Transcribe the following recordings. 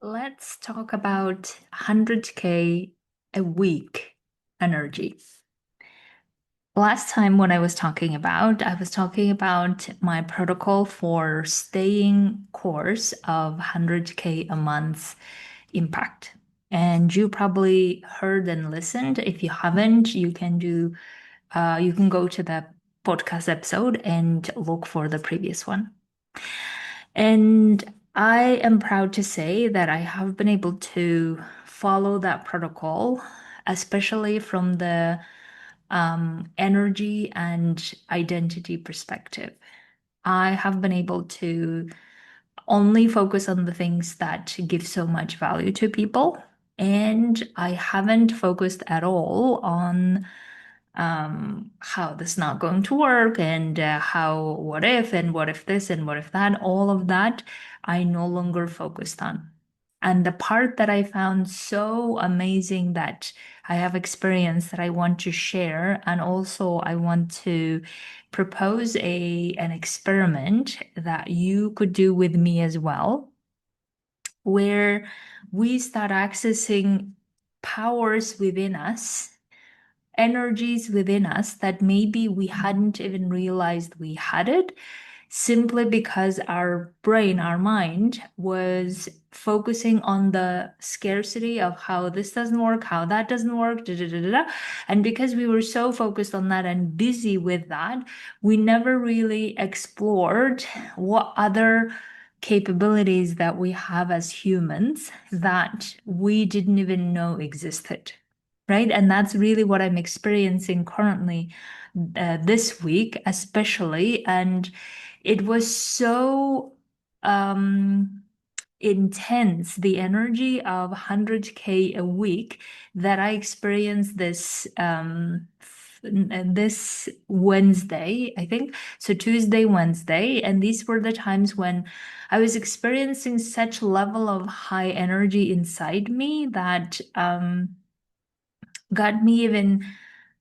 Let's talk about 100K a week energy. Last time when I was talking about my protocol for staying course of 100K a month impact. And you probably heard and listened. If you haven't, you can go to the podcast episode and look for the previous one. And I am proud to say that I have been able to follow that protocol, especially from the energy and identity perspective. I have been able to only focus on the things that give so much value to people. And I haven't focused at all on how this is not going to work and what if this and what if that, all of that, I no longer focused on. And the part that I found so amazing that I have experienced that I want to share, and also I want to propose an experiment that you could do with me as well, where we start accessing powers within us, energies within us that maybe we hadn't even realized we had it, simply because our brain, our mind was focusing on the scarcity of how this doesn't work, how that doesn't work, da, da, da, da, da. And because we were so focused on that and busy with that, we never really explored what other capabilities that we have as humans that we didn't even know existed. Right. And that's really what I'm experiencing currently this week, especially. And it was so intense, the energy of 100K a week, that I experienced this Wednesday, I think. So Tuesday, Wednesday. And these were the times when I was experiencing such level of high energy inside me that got me even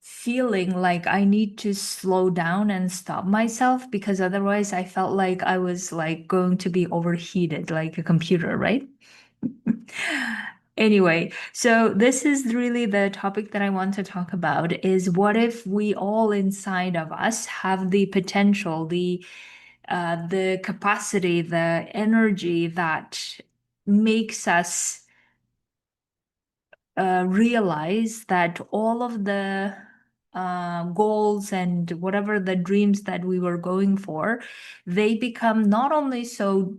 feeling like I need to slow down and stop myself, because otherwise I felt like I was like going to be overheated like a computer, right? Anyway, so this is really the topic that I want to talk about, is what if we all inside of us have the potential, the capacity, the energy that makes us realize that all of the goals and whatever the dreams that we were going for, they become not only so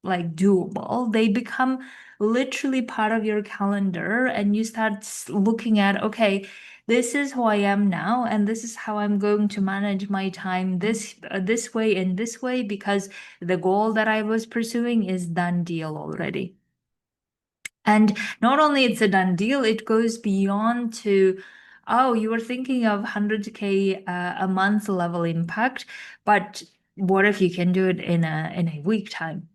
like doable, they become literally part of your calendar, and you start looking at, okay, this is who I am now, and this is how I'm going to manage my time this way and this way, because the goal that I was pursuing is done deal already. And not only it's a done deal, it goes beyond to, oh, you were thinking of 100K a month level impact, but what if you can do it in a week time,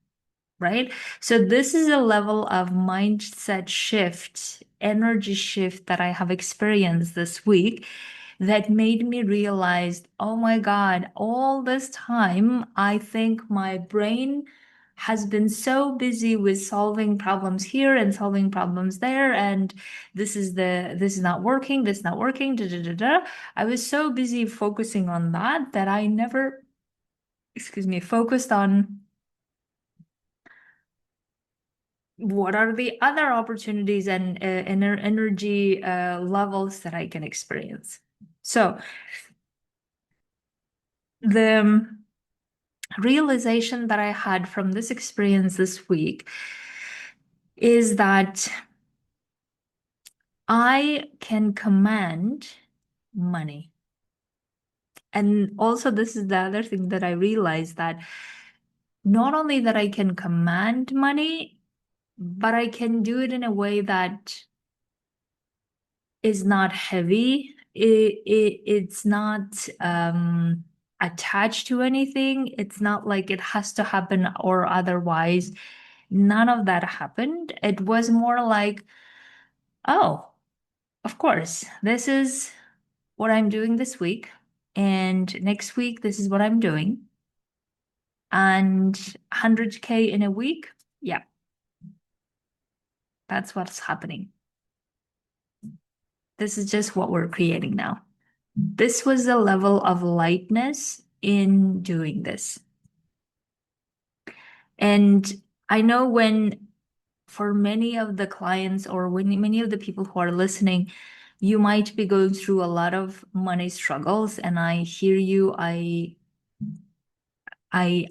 right? So this is a level of mindset shift, energy shift that I have experienced this week that made me realize, oh my God, all this time, I think my brain has been so busy with solving problems here and solving problems there, and this is not working, this is not working, da da da da. I was so busy focusing on that that I never, excuse me, focused on what are the other opportunities and energy levels that I can experience. So the realization that I had from this experience this week is that I can command money. And also, this is the other thing that I realized, that not only that I can command money, but I can do it in a way that is not heavy. It's not attached to anything. It's not like it has to happen or otherwise. None of that happened. It was more like, oh, of course, this is what I'm doing this week. And next week, this is what I'm doing. And 100K in a week. Yeah. That's what's happening. This is just what we're creating now. This was the level of lightness in doing this. And I know when, for many of the clients or when many of the people who are listening, you might be going through a lot of money struggles, and I hear you. I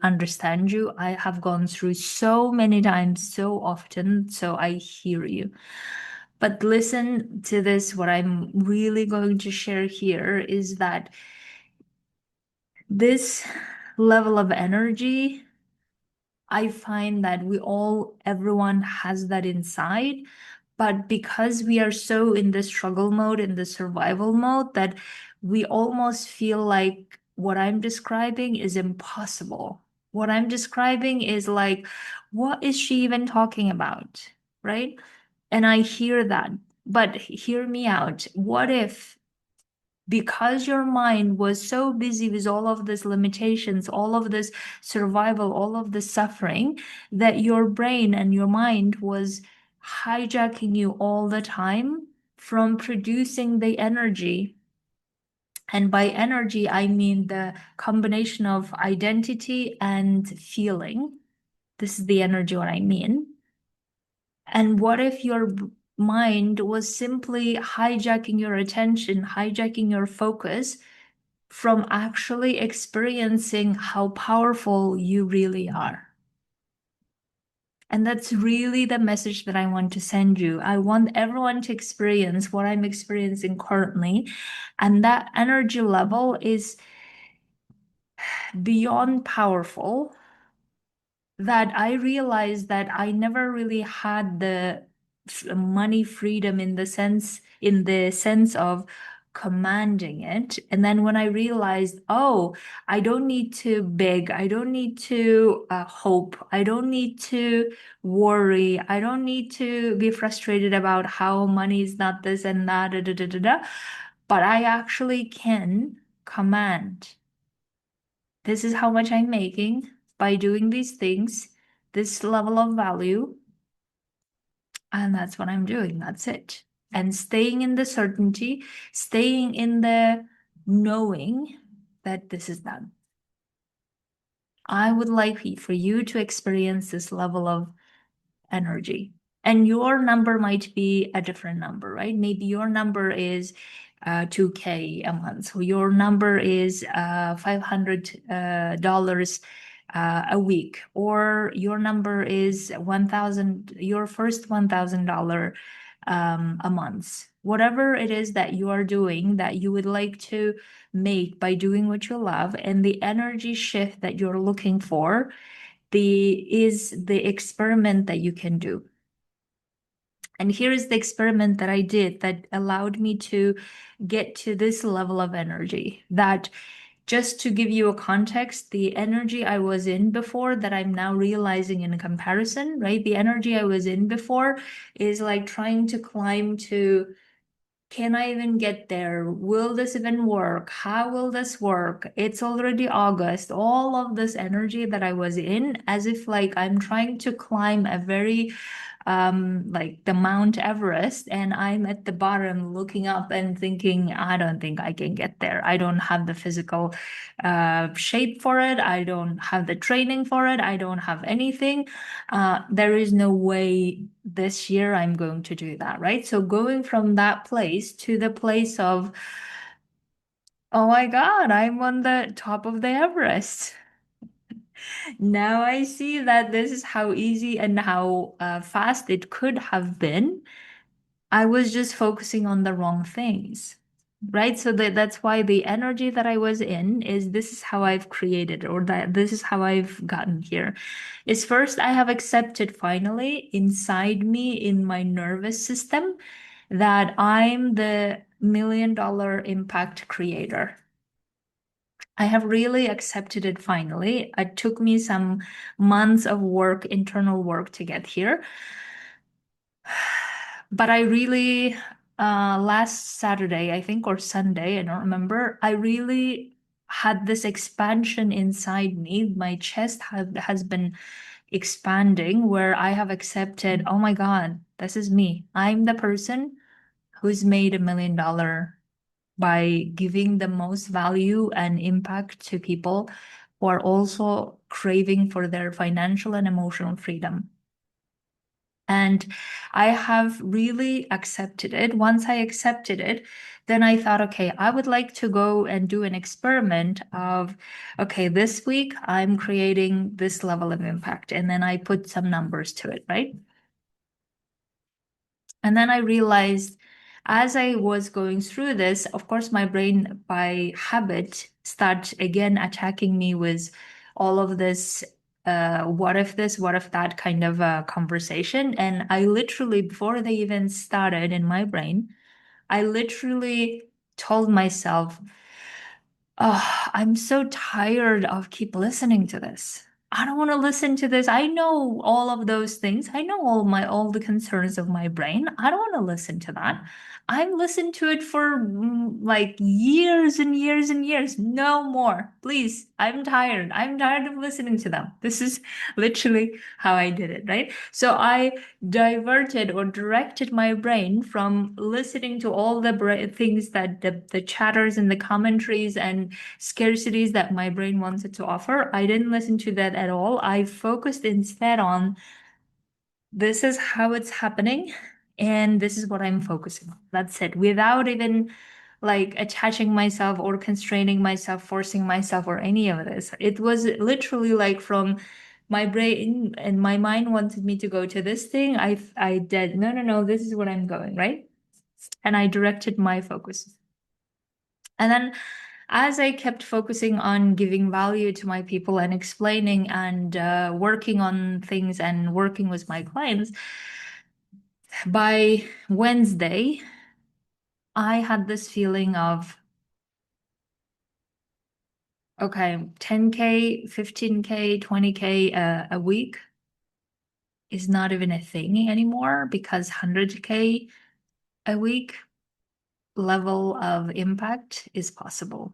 understand you. I have gone through so many times, so often, so I hear you. But listen to this. What I'm really going to share here is that this level of energy, I find that everyone has that inside. But because we are so in the struggle mode, in the survival mode, that we almost feel like what I'm describing is impossible. What I'm describing is like, what is she even talking about? Right? And I hear that. But hear me out. What if, because your mind was so busy with all of these limitations, all of this survival, all of this suffering, that your brain and your mind was hijacking you all the time from producing the energy? And by energy, I mean the combination of identity and feeling. This is the energy what I mean. And what if your mind was simply hijacking your attention, hijacking your focus from actually experiencing how powerful you really are? And that's really the message that I want to send you. I want everyone to experience what I'm experiencing currently. And that energy level is beyond powerful, that I realized that I never really had the money freedom in the sense of commanding it. And then when I realized, oh, I don't need to beg, I don't need to hope, I don't need to worry, I don't need to be frustrated about how money is not this and that, da, da, da, da, da. But I actually can command. This is how much I'm making by doing these things, this level of value, and that's what I'm doing. That's it. And staying in the certainty, staying in the knowing that this is done. I would like for you to experience this level of energy. And your number might be a different number, right? Maybe your number is 2K a month. So your number is $500 a week, or your number is 1,000, your first $1,000 a month. Whatever it is that you are doing that you would like to make by doing what you love, and the energy shift that you're looking for, is the experiment that you can do. And here is the experiment that I did that allowed me to get to this level of energy. That, just to give you a context, the energy I was in before that I'm now realizing in comparison, right? The energy I was in before is like trying to climb to, can I even get there? Will this even work? How will this work? It's already August. All of this energy that I was in, as if like I'm trying to climb a very like the Mount Everest, and I'm at the bottom looking up and thinking, I don't think I can get there. I don't have the physical shape for it. I don't have the training for it. I don't have anything. There is no way this year I'm going to do that, right? So going from that place to the place of, oh my God, I'm on the top of the Everest. Now I see that this is how easy and how fast it could have been. I was just focusing on the wrong things, right? So that's why the energy that I was in is, this is how I've created, or that this is how I've gotten here. Is first, I have accepted finally inside me, in my nervous system, that I'm the $1 million impact creator. I have really accepted it finally. It took me some months of work, internal work, to get here. But I really, last Saturday, I think, or Sunday, I don't remember, I really had this expansion inside me. My chest has been expanding where I have accepted, oh my God, this is me. I'm the person who's made $1 million by giving the most value and impact to people who are also craving for their financial and emotional freedom. And I have really accepted it. Once I accepted it, then I thought, okay, I would like to go and do an experiment of, okay, this week I'm creating this level of impact. And then I put some numbers to it, right? And then I realized as I was going through this, of course, my brain by habit start again attacking me with all of this what if this, what if that kind of conversation. And I literally, before they even started in my brain, I literally told myself, oh, I'm so tired of keep listening to this. I don't want to listen to this. I know all of those things. I know all the concerns of my brain. I don't want to listen to that. I've listened to it for like years and years and years. No more. Please. I'm tired. I'm tired of listening to them. This is literally how I did it, right? So I diverted or directed my brain from listening to all the things that the chatters and the commentaries and scarcities that my brain wanted to offer. I didn't listen to that at all. I focused instead on this is how it's happening and this is what I'm focusing on. That's it. Without even like attaching myself or constraining myself, forcing myself, or any of this. It was literally like from my brain and my mind wanted me to go to this thing. I did, no, this is what I'm going, right? And I directed my focus. And then as I kept focusing on giving value to my people and explaining and working on things and working with my clients, by Wednesday, I had this feeling of, okay, 10K, 15K, 20K a week is not even a thing anymore because 100K a week level of impact is possible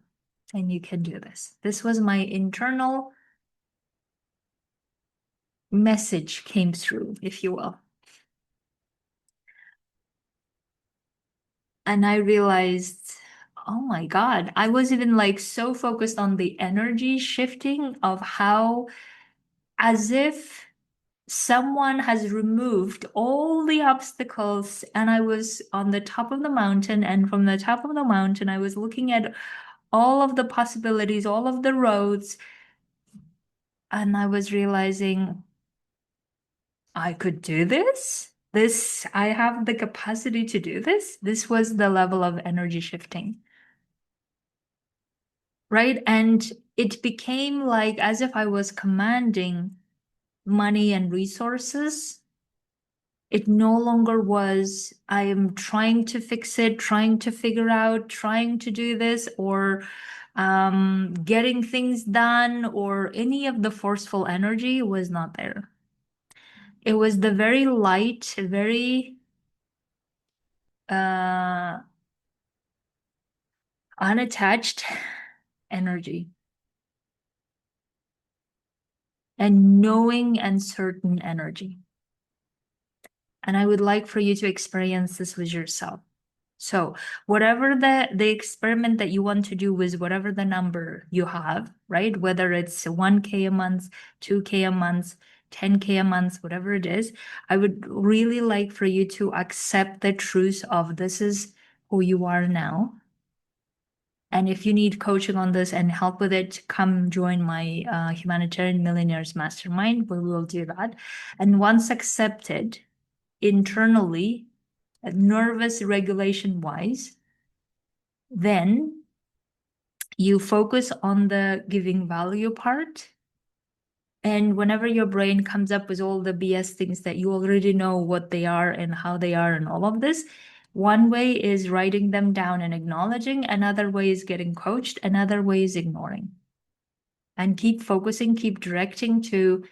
and you can do this. This was my internal message came through, if you will. And I realized, oh my God, I was even like so focused on the energy shifting of how, as if someone has removed all the obstacles and I was on the top of the mountain, and from the top of the mountain I was looking at all of the possibilities, all of the roads, and I was realizing I could do this. I have the capacity to do this. This was the level of energy shifting, right? And it became like as if I was commanding money and resources. It no longer was, I am trying to fix it, trying to figure out, trying to do this, or getting things done, or any of the forceful energy was not there. It was the very light, very uh, unattached energy and knowing and certain energy. And I would like for you to experience this with yourself. So whatever the experiment that you want to do with whatever the number you have, right? Whether it's 1K a month, 2K a month, 10K a month, whatever it is, I would really like for you to accept the truth of this is who you are now. And if you need coaching on this and help with it, come join my Humanitarian Millionaires Mastermind, where we will do that. And once accepted internally, nervous regulation wise, then you focus on the giving value part. And whenever your brain comes up with all the BS things that you already know what they are and how they are and all of this, one way is writing them down and acknowledging, another way is getting coached, another way is ignoring. And keep focusing, keep directing to,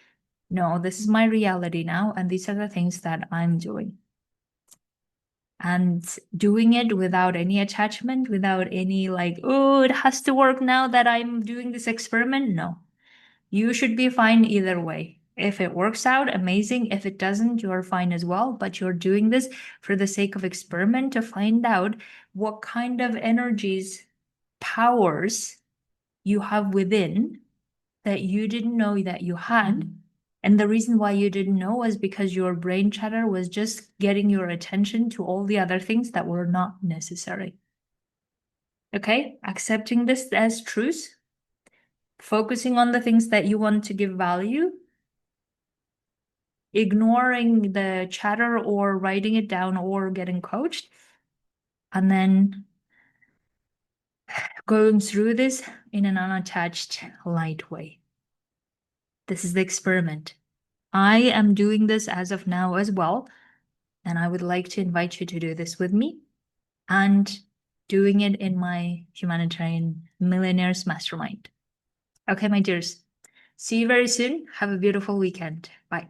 no, this is my reality now, and these are the things that I'm doing. And doing it without any attachment, without any like, oh, it has to work now that I'm doing this experiment. No, you should be fine either way. If it works out, amazing. If it doesn't, you're fine as well. But you're doing this for the sake of experiment to find out what kind of energies, powers you have within that you didn't know that you had. And the reason why you didn't know was because your brain chatter was just getting your attention to all the other things that were not necessary. Okay, accepting this as truth, focusing on the things that you want to give value, ignoring the chatter or writing it down or getting coached, and then going through this in an unattached, light way. This is the experiment. I am doing this as of now as well, and I would like to invite you to do this with me and doing it in my Humanitarian Millionaires Mastermind. Okay, my dears. See you very soon. Have a beautiful weekend. Bye.